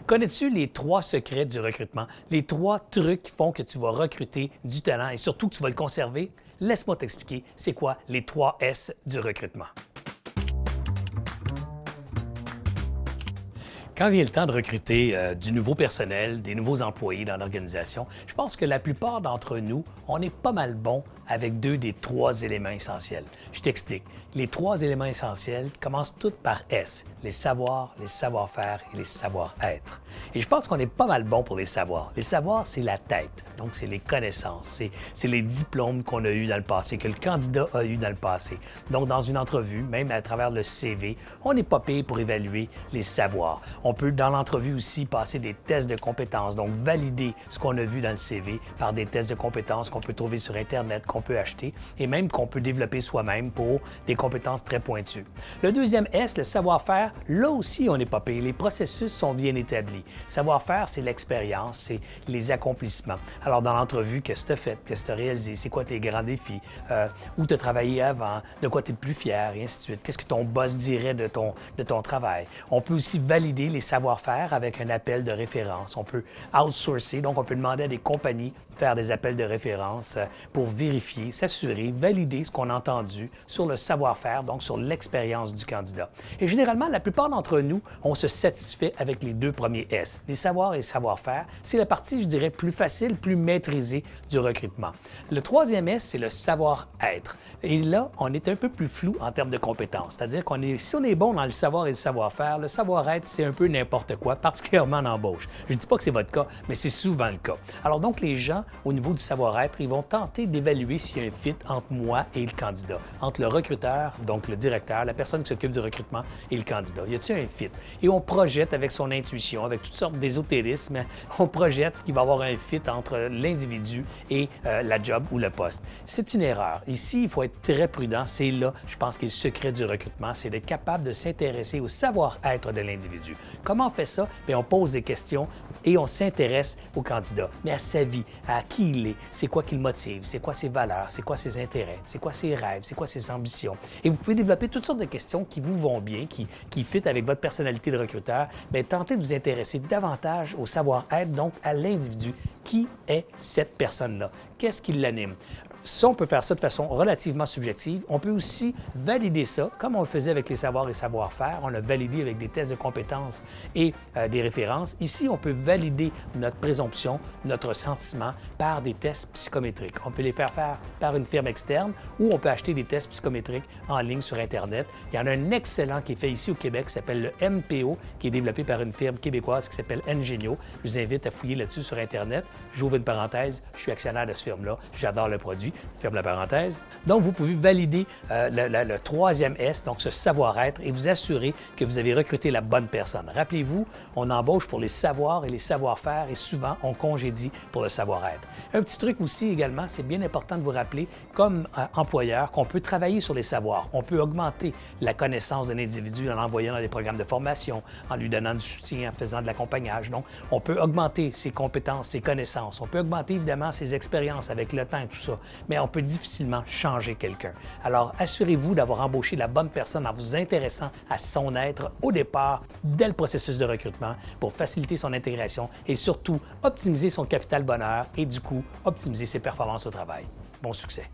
Connais-tu les 3 secrets du recrutement? Les 3 trucs qui font que tu vas recruter du talent et surtout que tu vas le conserver? Laisse-moi t'expliquer c'est quoi les 3 S du recrutement. Quand vient le temps de recruter du nouveau personnel, des nouveaux employés dans l'organisation, je pense que la plupart d'entre nous, on est pas mal bon avec 2 des 3 éléments essentiels. Je t'explique. Les 3 éléments essentiels commencent tous par S, les savoirs, les savoir-faire et les savoir-être. Et je pense qu'on est pas mal bon pour les savoirs. Les savoirs, c'est la tête, donc c'est les connaissances, c'est les diplômes qu'on a eus dans le passé, que le candidat a eu dans le passé. Donc dans une entrevue, même à travers le CV, on n'est pas payé pour évaluer les savoirs. On peut, dans l'entrevue aussi, passer des tests de compétences, donc valider ce qu'on a vu dans le CV par des tests de compétences qu'on peut trouver sur Internet, qu'on peut acheter et même qu'on peut développer soi-même pour des compétences très pointues. Le deuxième S, le savoir-faire, là aussi, on n'est pas payé. Les processus sont bien établis. Savoir-faire, c'est l'expérience, c'est les accomplissements. Alors, dans l'entrevue, qu'est-ce que tu as fait? Qu'est-ce que tu as réalisé? C'est quoi tes grands défis? Où tu as travaillé avant? De quoi tu es le plus fier? Et ainsi de suite. Qu'est-ce que ton boss dirait de ton travail? On peut aussi valider les savoir-faire avec un appel de référence. On peut outsourcer, donc on peut demander à des compagnies de faire des appels de référence pour vérifier, s'assurer, valider ce qu'on a entendu sur le savoir-faire, donc sur l'expérience du candidat. Et généralement, la plupart d'entre nous, on se satisfait avec les 2 premiers S. Les savoirs et savoir-faire, c'est la partie, je dirais, plus facile, plus maîtrisée du recrutement. Le 3e S, c'est le savoir-être. Et là, on est un peu plus flou en termes de compétences. C'est-à-dire si on est bon dans le savoir et le savoir-faire, le savoir-être, c'est un peu n'importe quoi, particulièrement en embauche. Je ne dis pas que c'est votre cas, mais c'est souvent le cas. Alors donc, les gens, au niveau du savoir-être, ils vont tenter d'évaluer s'il y a un fit entre moi et le candidat, entre le recruteur, donc le directeur, la personne qui s'occupe du recrutement et le candidat. Y a-t-il un fit? Et on projette avec son intuition, avec toutes sortes d'ésotérismes, on projette qu'il va y avoir un fit entre l'individu et la job ou le poste. C'est une erreur. Ici, il faut être très prudent. C'est là, je pense, qu'est le secret du recrutement, c'est d'être capable de s'intéresser au savoir-être de l'individu. Comment on fait ça? Bien, on pose des questions et on s'intéresse au candidat, mais à sa vie, à qui il est, c'est quoi qui le motive, c'est quoi ses valeurs, c'est quoi ses intérêts, c'est quoi ses rêves, c'est quoi ses ambitions. Et vous pouvez développer toutes sortes de questions qui vous vont bien, qui fit avec votre personnalité de recruteur, mais tentez de vous intéresser davantage au savoir-être, donc à l'individu. Qui est cette personne-là? Qu'est-ce qui l'anime? Ça, on peut faire ça de façon relativement subjective. On peut aussi valider ça, comme on le faisait avec les savoirs et savoir-faire. On l'a validé avec des tests de compétences et des références. Ici, on peut valider notre présomption, notre sentiment par des tests psychométriques. On peut les faire par une firme externe ou on peut acheter des tests psychométriques en ligne sur Internet. Il y en a un excellent qui est fait ici au Québec qui s'appelle le MPO, qui est développé par une firme québécoise qui s'appelle Ngenio. Je vous invite à fouiller là-dessus sur Internet. J'ouvre une parenthèse. Je suis actionnaire de cette firme-là. J'adore le produit. Ferme la parenthèse. Donc, vous pouvez valider le 3e S, donc ce savoir-être, et vous assurer que vous avez recruté la bonne personne. Rappelez-vous, on embauche pour les savoirs et les savoir-faire et souvent, on congédie pour le savoir-être. Un petit truc aussi également, c'est bien important de vous rappeler, comme employeur, qu'on peut travailler sur les savoirs. On peut augmenter la connaissance d'un individu en l'envoyant dans des programmes de formation, en lui donnant du soutien, en faisant de l'accompagnage. Donc, on peut augmenter ses compétences, ses connaissances. On peut augmenter évidemment ses expériences avec le temps et tout ça. Mais on peut difficilement changer quelqu'un. Alors, assurez-vous d'avoir embauché la bonne personne en vous intéressant à son être au départ, dès le processus de recrutement, pour faciliter son intégration et surtout optimiser son capital bonheur et du coup, optimiser ses performances au travail. Bon succès!